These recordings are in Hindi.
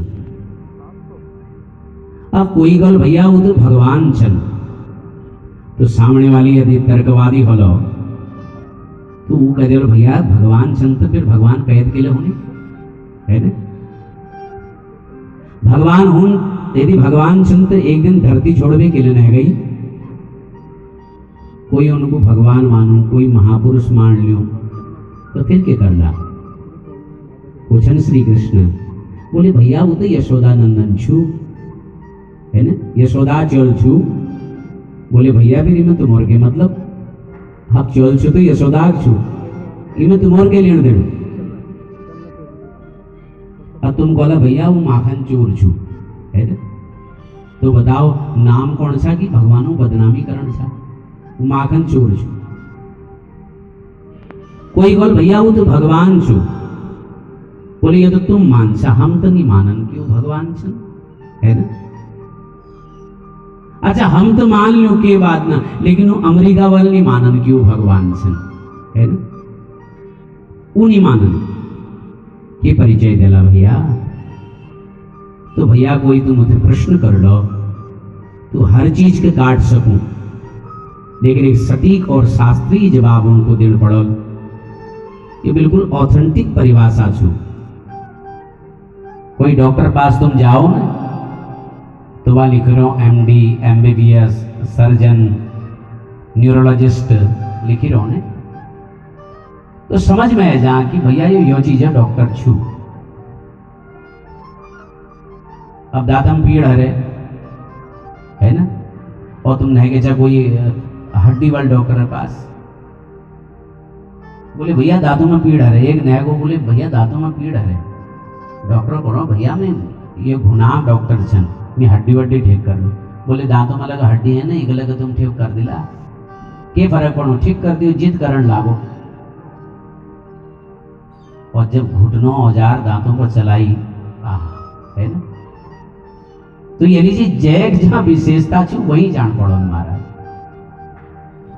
कृष्ण। अब कोई गल भैया वो तो भगवान छन, तो सामने वाली यदि तर्कवादी होलो तो वो कह दे भैया भगवान छन तो फिर भगवान कैद के लिए होने है ना। भगवान हूं यदि भगवान छन तो एक दिन धरती छोड़वे के लिए रह गई, कोई उनको भगवान मानो कोई महापुरुष मान लियो तो फिर क्या करला। पूछन श्री कृष्ण बोले भैया वो तो यशोदा नंदन छू है ना, यशोदा चोल छू। बोले भैया फिर इमें तुम और के मतलब हक चोल छू तो यशोदा छू, इमें तुम और के लेन देन। अब तुम बोला भैया वो माखन चोर छू है ना, तो बताओ नाम कौन सा कि भगवानों बदनामी करण सा, वो माखन चोर छू। कोई बोल भैया वो तो भगवान छू। बोले ये तो तुम मानसा, हम तो नहीं मानन क्यों भगवान छन है ना। अच्छा हम तो मान लो के बात ना, लेकिन वो अमेरिका वाले नहीं मानन क्यों भगवान छन है ना, वो नहीं मानन के परिचय दिला भैया। तो भैया कोई तुम मुझे प्रश्न कर लो तो हर चीज के काट सकूं, लेकिन एक सटीक और शास्त्रीय जवाब उनको देना पड़ो। ये बिल्कुल ऑथेंटिक परिभाषा छू। कोई डॉक्टर पास तुम जाओ ना तो वह लिख रहे हो MD MBBS सर्जन न्यूरोलॉजिस्ट लिख रहे हो ने, तो समझ में आ जा कि भैया ये चीज है डॉक्टर छू। अब दांतम पीड़ हरे है ना, और तुम नहीं के कोई हड्डी वाले डॉक्टर के पास, बोले भैया दांतों में पीड़ हरे। एक नया को बोले भैया दांतों में पीड़ हरे, डॉक्टर बोलो भैया मैं ये घुना डॉक्टर छन, मैं हड्डी वड्डी ठीक कर लूँ। बोले दांतों में लगा हड्डी है ना, एक लगा तुम ठीक कर दिला, के फर्क पड़ो ठीक कर दियो, जिद करण लागो। और जब घुटनों औजार दांतों पर चलाई है ना, तो ये लीजिए जैक जहां विशेषता छू वही जान पड़ो महाराज,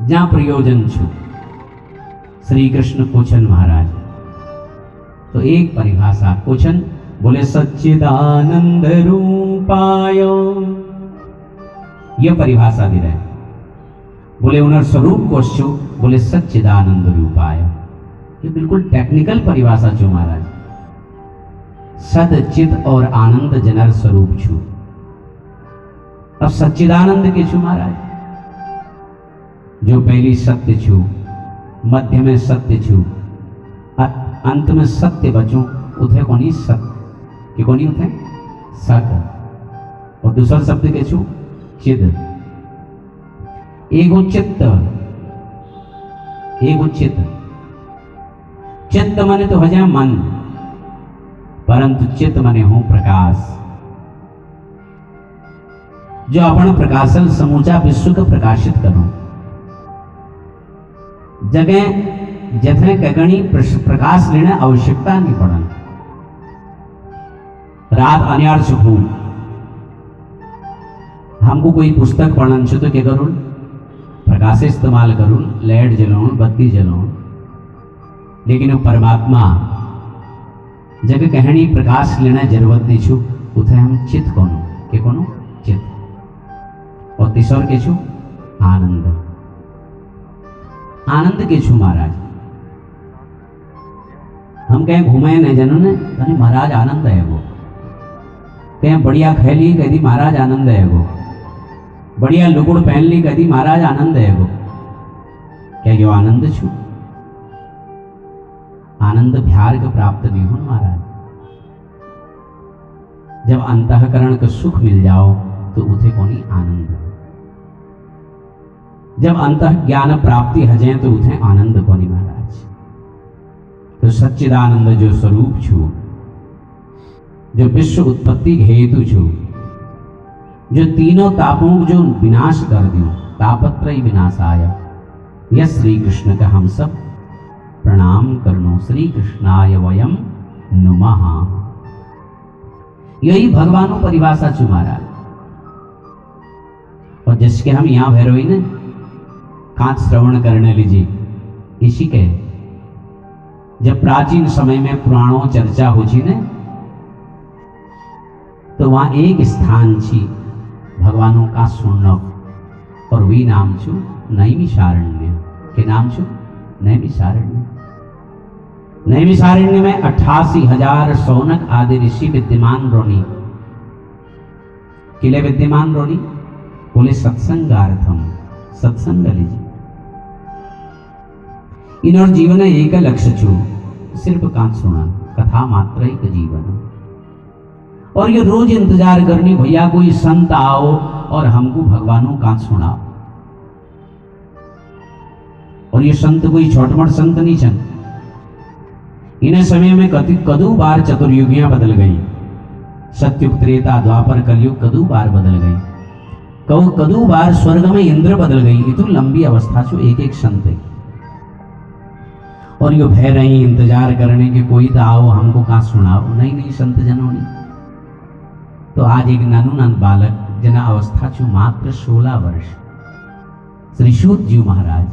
जहां प्रयोजन छू। श्री कृष्ण पूछन महाराज तो एक परिभाषा पूछन, बोले सच्चिदानंद रूपाय, यह परिभाषा दे रहे। बोले उनर स्वरूप को छू, बोले सच्चिदानंद रूपाय, ये बिल्कुल टेक्निकल परिभाषा छू महाराज। सद चिद और आनंद जनर स्वरूप छू। अब सच्चिदानंद के छू महाराज, जो पहली सत्य छू, मध्य में सत्य छू, अंत में सत्य बचो, उथे कोनी सत्य कि कोनी उथे सत्य। और दूसरा शब्द के छू चिद। एगो चित्त, एगो चित्त, चित्त माने तो हो जाए मन, परंतु चित्त माने हो प्रकाश, जो अपन प्रकाशन समूचा विश्व को प्रकाशित करो। जगह जथे कगणी प्रकाश लेने आवश्यकता नहीं पड़न। रात अन्यार छू, हमको कोई पुस्तक पढ़न छो तो क्या करूं, प्रकाश इस्तेमाल करूं, लाइट जलाऊं, बत्ती जलाऊं। लेकिन परमात्मा जब कहानी प्रकाश लेना जरूरत नहीं छू, उथे हम चित कोनो के कोनो चित। और तीसर के छू आनंद, आनंद के छू महाराज। हम कहीं घूमे नहीं जानो ने कहीं महाराज आनंद है वो, कहीं बढ़िया खेली कह दी महाराज आनंद है वो, बढ़िया लुगुड़ पहन ली कह दी महाराज आनंद है वो। क्या यो आनंद छू? आनंद भ्यार का प्राप्त नहीं हो महाराज। जब अंतःकरण का सुख मिल जाओ तो उसे कोनी आनंद। जब अंतः ज्ञान प्राप्ति हो जाए तो उसे आनंद कोनी महाराज। तो सच्चिदानंद जो स्वरूप छू, जो विश्व उत्पत्ति हेतु छू, जो तीनों तापों को जो विनाश कर दियो, तापत्रय विनाशाय, यह श्री कृष्ण का हम सब प्रणाम करनो। श्री कृष्णाय वयम नुमः। यही भगवानों परिभाषा छू महाराज। और जिसके हम यहाँ भैरवी ने कांच श्रवण करने लीजिए, इसी के जब प्राचीन समय में पुराणों चर्चा हो छी ने तो वहां एक स्थान छी भगवानों का सुननो और वही नाम छू नैमिषारण्य। के नाम छू नैमिषारण्य। नैमिषारण्य में 88,000 सौनक आदि ऋषि विद्यमान रोनी। किले विद्यमान रोनी बोले सत्संगार्थम, सत्संग लीजिए। इन और जीवन एक लक्ष्य छू सिर्फ कांच सुना कथा मात्र एक जीवन। और ये रोज इंतजार करनी भैया कोई संत आओ और हमको भगवानों कांच सुनाओ। और ये संत कोई छोटमोट संत नहीं छन। इन समय में कदू बार चतुर्युगियां बदल गई। सत्युग त्रेता द्वापर कलयुग कदू बार बदल गई। कदू बार स्वर्ग में इंद्र बदल गई। ये तो लंबी अवस्था छो एक एक संत है। और यो भय रही इंतजार करने के कोई तो आओ हमको कहां सुनाओ। नहीं नहीं संत जनों ने तो आज एक नानू नान बालक जना अवस्था छू मात्र 16 वर्ष श्री सूत जी महाराज।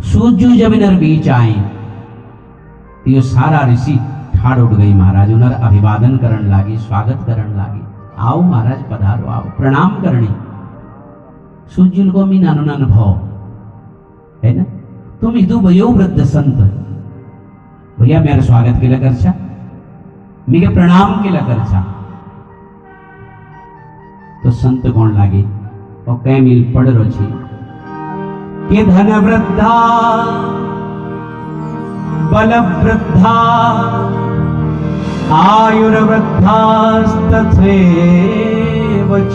सूत जी जब इनर बीच आए तो ये सारा ऋषि ठाड़ उठ गई महाराज। उनर अभिवादन करण लागी, स्वागत करण लागी। आओ महाराज पधारो, आओ प्रणाम करनी। सूत जी को मी नानो नान भाव है ना, तुम इदु भयो वृद्ध संत भैया मेरा स्वागत केला करछा, मी के प्रणाम केला करछा। तो संत कौन लागे और कई मिल पड़ रो छी कि धन वृद्धा बल वृद्धा आयुर्वृद्धास्तथैव च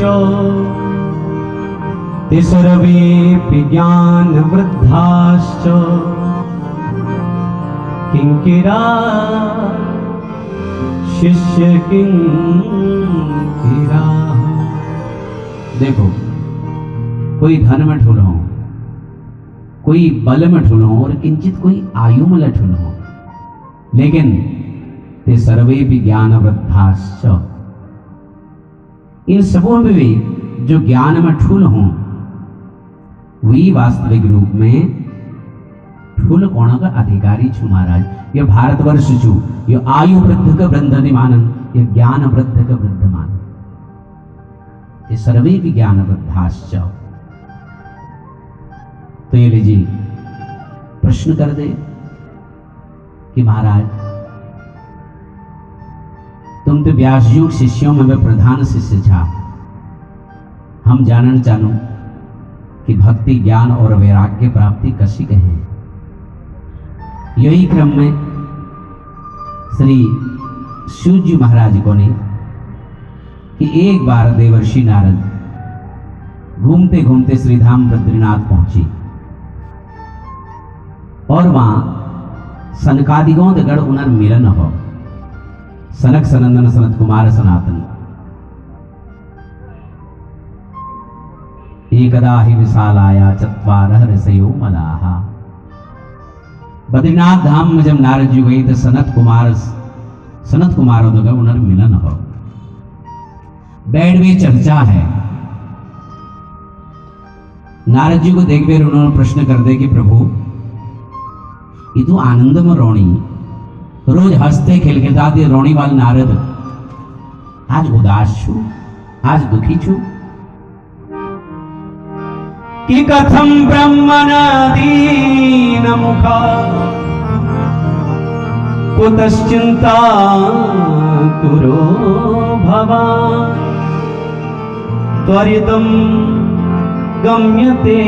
सर्वेऽपि ज्ञान वृद्धाश्च किंकिरा शिष्य किंकिरा। देखो कोई धन में ठुल हो, कोई बल में ठुल हो और किंचित कोई आयु में ठुल हो, लेकिन ते सर्वे भी ज्ञान वृद्धाश्च। इन सबों में भी जो ज्ञान में ठुल हो वही वास्तविक रूप में ठुल कोण का अधिकारी छु महाराज। ये भारतवर्ष छु, ये आयु वृद्ध का वृद्ध नहीं मानन, ये ज्ञान वृद्ध का वृद्ध मानन। ये सर्वे भी ज्ञान वृद्धाश्च। तो ये लीजिए प्रश्न कर दे कि महाराज तुम तो व्यासयुग शिष्यों में वे प्रधान शिष्य था। हम जानना चाहूं कि भक्ति ज्ञान और वैराग्य प्राप्ति कसी कहे। यही क्रम में श्री सूत जी महाराज को ने कि एक बार देवर्षि नारद घूमते घूमते श्रीधाम बद्रीनाथ पहुंचे और वहां सनकादिगोंदगढ़ उनर मिलन हो। सनक सनंदन सनत कुमार सनातन एकदा ही विशालाया चत्वारः ऋषयो मलाहा। बद्रीनाथ धाम में जब नारद जी गई तो सनत कुमार उनर मिलन हो। बैठ में चर्चा है। नारद जी को देख कर उन्होंने प्रश्न कर दे कि प्रभु ये तो आनंद में रोणी रोज हंसते खिलखिलाते रोणी वाले नारद आज उदास छू, आज दुखी छू कि कथम ब्रह्मण दीन मुखा कुतश्चिंता तुरो भवा त्वरितम गम्यते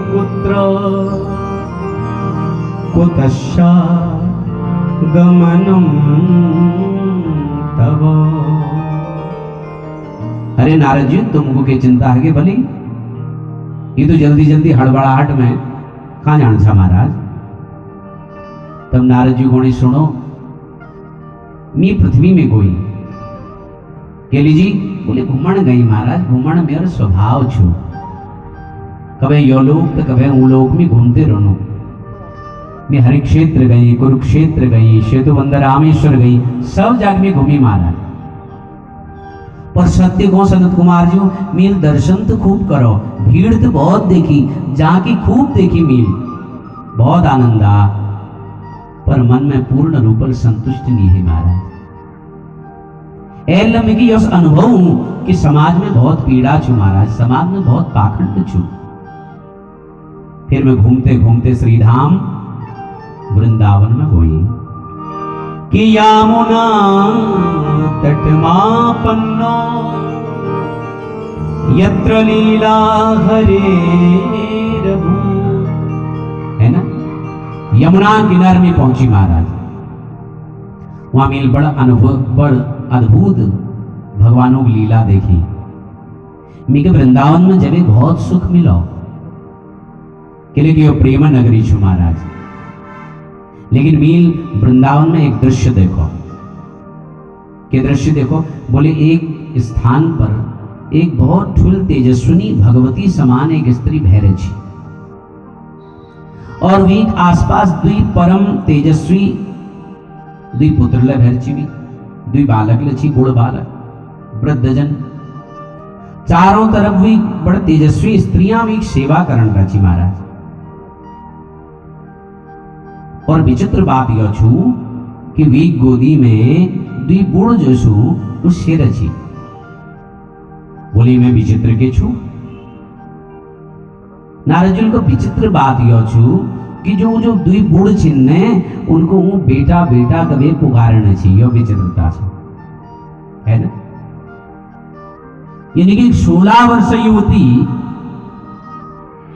पुत्र कुतश्चा गमनम तव। अरे नारद जी तुमको क्या चिंता है कि भली ये तो जल्दी जल्दी हड़बड़ाहट में कहां जाना था महाराज। तब नारद जी गोणी सुनो मी पृथ्वी में गोई केली जी बोले घूमण गई महाराज। घूमण मेरा स्वभाव छू, कभी योलोक तो कभी उलोक में घूमते रहनो। मैं हरिक्षेत्र गई, कुरुक्षेत्र गई, सेतुबंदर रामेश्वर गई, सब जगह में घूमी महाराज। पर सत्य को सनत कुमार जी मील दर्शन तो खूब करो, भीड़ तो बहुत देखी, जाके खूब देखी मील, बहुत आनंद आ, पर मन में पूर्ण रूप संतुष्ट नहीं है महाराज। एल में की यस अनुभव हूं कि समाज में बहुत पीड़ा छु महाराज, समाज में बहुत पाखंड छु। फिर मैं घूमते घूमते श्रीधाम वृंदावन में गई कि यामुना तटमापन्नो यत्र लीला हरे रघु, है ना। यमुना किनारे में पहुंची महाराज, वहां मिल बड़ा अनुभव, बड़ अद्भुत भगवानों की लीला देखी। मिके वृंदावन में जब बहुत सुख मिलो कि लेकिन प्रेम नगरी छु महाराज। लेकिन मील वृंदावन में एक दृश्य देखो, के दृश्य देखो, बोले एक स्थान पर एक बहुत ठुल तेजस्विनी भगवती समान एक स्त्री भैरे छी, और वी आसपास दुई परम तेजस्वी दुई पुत्र ले भैरची भी, दुई बालक ले छी, बूढ़ बालक वृद्धजन, चारों तरफ भी बड़े तेजस्वी स्त्रियां भी सेवा करण रची महाराज। और विचित्र बात यह छु कि वी गोदी में दुई बूढ़ जो छु वो शेर छी। बोली मैं विचित्र के छु? नारद जी को विचित्र बात यह छु कि जो जो दुई बूढ़ चिन्ह उनको वो बेटा बेटा कभी पुकारने चाहिए, विचित्रता है ना। यानी कि 16 वर्ष युवती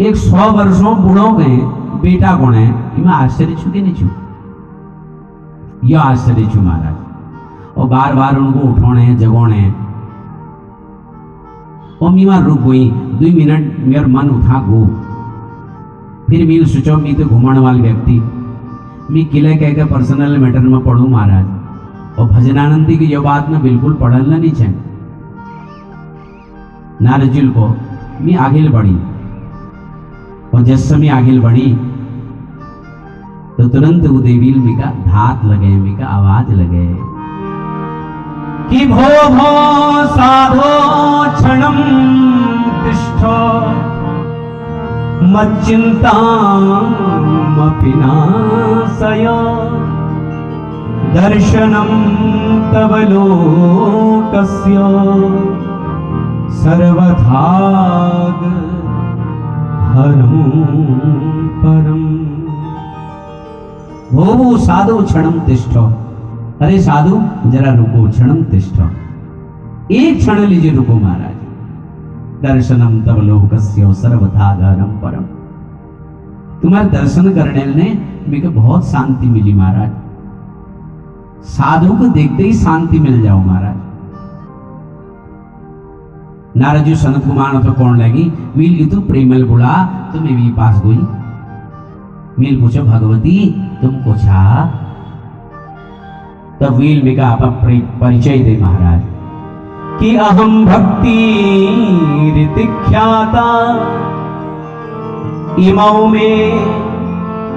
एक 100 वर्षों बूढ़ों के बेटा कौन है, इमें आश्चर्य छु कि नहीं छु? यह आश्चर्य छु महाराज। और बार बार उनको उठोने जगोने, और मीमा रुक गई 2 मिनट, मेरा मन उठा गो। फिर मील सोचो मी तो घुमण वाले व्यक्ति, मी किले कह के पर्सनल मैटर में पढ़ू महाराज, और भजनानंदी की यह बात में बिल्कुल पढ़ल नहीं चाहिए। नारद जी को मी आगे बढ़ी, और जस समय आगे बढ़ी तो तुरंत वो देवील मिका धात लगे, मिका आवाज लगे कि भो भो साधो क्षणम तिष्ठो मच्चिंतामपि नाशय दर्शनं तव लोकस्य सर्वथाग हरं परम। भो साधु क्षणम तिष्ठो, अरे साधु जरा रुको, क्षणम तिष्ठो, एक क्षण लीजिए, रुको महाराज। दर्शनम तव लोकस्य सर्वथागरम परम, तुम्हारे दर्शन करने ने मुझे बहुत शांति मिली महाराज। साधु को देखते ही शांति मिल जाओ महाराज। नारद जी सनत कुमार तो कौन लगी, मील इतु प्रेमल बुला तो मैं भी पास गई। मील पूछो भगवती तुमको छा, तब वील मिका आप परिचय दे महाराज कि अहम भक्ति ऋतिख्याता इमौ में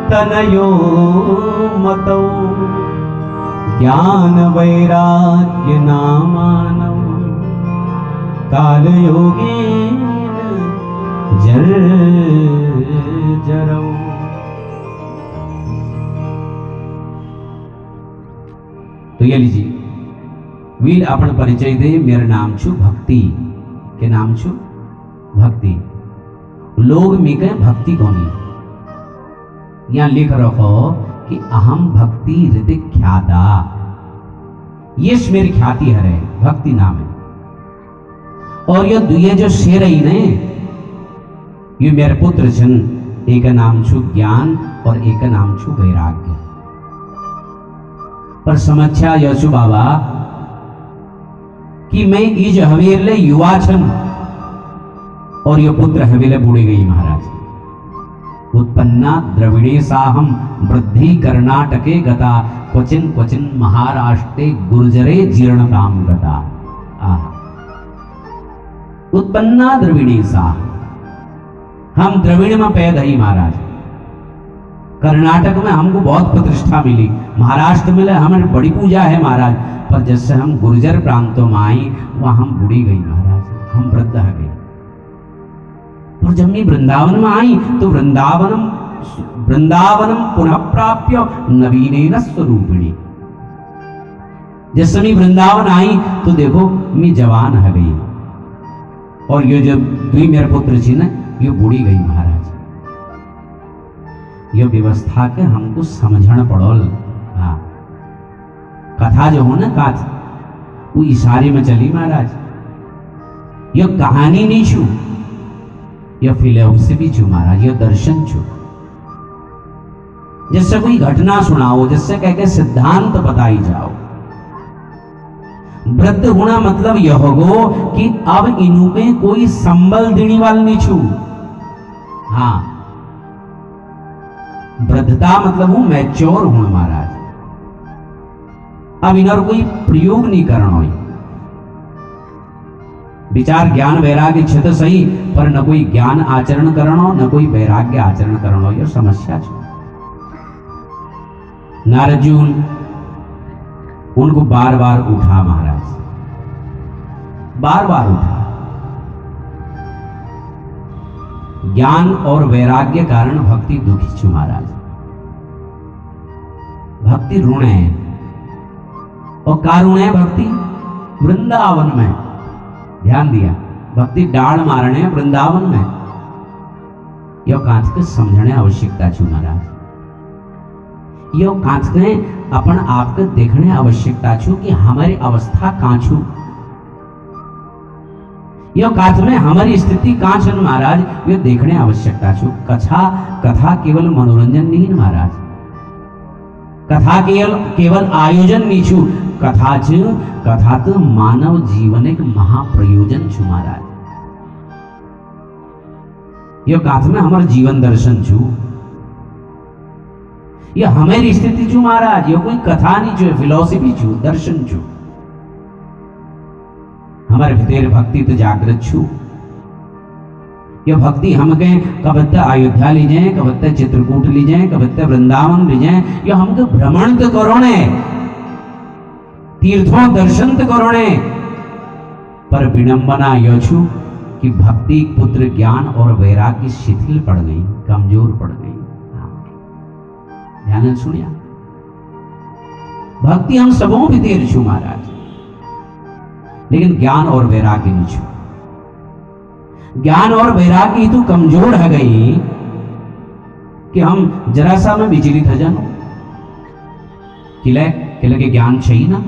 तनयो मतौ ज्ञान वैराग्य नामानौ काल योगेन जरौ। तो ये लीजिए, वीर अपन परिचय दे, मेरा नाम छु भक्ति, के नाम छु भक्ति। लोग मिके भक्ति कोनी, यहां लिख रखो कि अहम भक्ति ऋतिक ख्याता, ये मेरी ख्याति है, भक्ति नाम है। और ये जो शेर ही ने, ये मेरे पुत्र छन, एक नाम छु ज्ञान और एक नाम छु वैराग्य। पर समस्या यह छु बाबा कि मैं इज हवेले युवा छन और ये पुत्र हवेले बूढ़ी गई महाराज। उत्पन्ना द्रविड़े साहम वृद्धि कर्नाटके गता क्वचिन क्वचिन महाराष्ट्रे गुर्जरे जीर्णताम गता। उत्पन्ना द्रविड़ी साह, हम द्रविड़ में पैदा ही महाराज। कर्नाटक में हमको बहुत प्रतिष्ठा मिली, महाराष्ट्र में हमारी बड़ी पूजा है महाराज, पर जैसे हम गुर्जर प्रांतों में आई वहां हम बूढ़ी गई महाराज, हम वृद्ध हो गई। और जब मैं वृंदावन में आई तो वृंदावनम पुनः प्राप्य नवीनेन स्वरूपिणी। जिस समय वृंदावन आई तो देखो मैं जवान है गई और ये जो दुई मेरे पुत्र थी ना ये बूढ़ी गई महाराज। ये व्यवस्था के हमको समझना पड़ोल। हाँ कथा जो हो ना कथा वो इशारे में चली महाराज। ये कहानी नहीं छू, यह फिलोसफी छू महाराज, यह दर्शन छू। जिससे कोई घटना सुनाओ, जिससे कह के सिद्धांत बताई जाओ। वृद्ध होना मतलब यह होगो कि अब इन्हों में कोई संबल देने वाला नहीं छू। हाँ वृद्धता मतलब हूं मैच्योर हूं महाराज। अब इनर कोई प्रयोग नहीं करना हो। विचार ज्ञान वैराग्य क्षेत्र सही पर न कोई ज्ञान आचरण करना न कोई वैराग्य आचरण करना, यह समस्या छे। नारद जी उनको बार बार उठा महाराज, बार बार उठा। ज्ञान और वैराग्य कारण भक्ति दुखी छू महाराज। भक्ति ऋण है और का ऋण है भक्ति? वृंदावन में। ध्यान दिया, भक्ति डाल मारने वृंदावन में। यह कांच के समझने आवश्यकता छू महाराज। यह कांच के अपन आप के देखने आवश्यकता छू कि हमारी अवस्था कहां छू। यह कांच में हमारी स्थिति कहां छन महाराज, यह देखने आवश्यकता छू। कथा केवल मनोरंजन नहीं महाराज, कथा केवल आयोजन नहीं छू। कथा तो मानव जीवन एक महाप्रयोजन छू महाराज। यह कांच में हमार जीवन दर्शन छू, यह हमारी स्थिति छू महाराज। यह कोई कथा नहीं छू, फिलोसफी छू, दर्शन छू। हमारे भीतर भक्ति तो जागृत छू। यह भक्ति हमके कबत्ते अयोध्या ले जाए, कबत्ते चित्रकूट ले जाए, कबत्ते वृंदावन ले जाए। यह हमके भ्रमण तो करोने, तीर्थों दर्शन तो करोने, पर विडंबना यह छू कि भक्ति पुत्र ज्ञान और वैराग्य शिथिल पड़ गई, कमजोर पड़ गई। ध्यान सुनिया, भक्ति हम सबों भीतर छू महाराज, लेकिन ज्ञान और वैराग्य नहीं छू। ज्ञान और वैराग्य तो कमजोर है गई कि हम जरा सा में विचलित हो जानो। किले के ज्ञान चाहिए ना,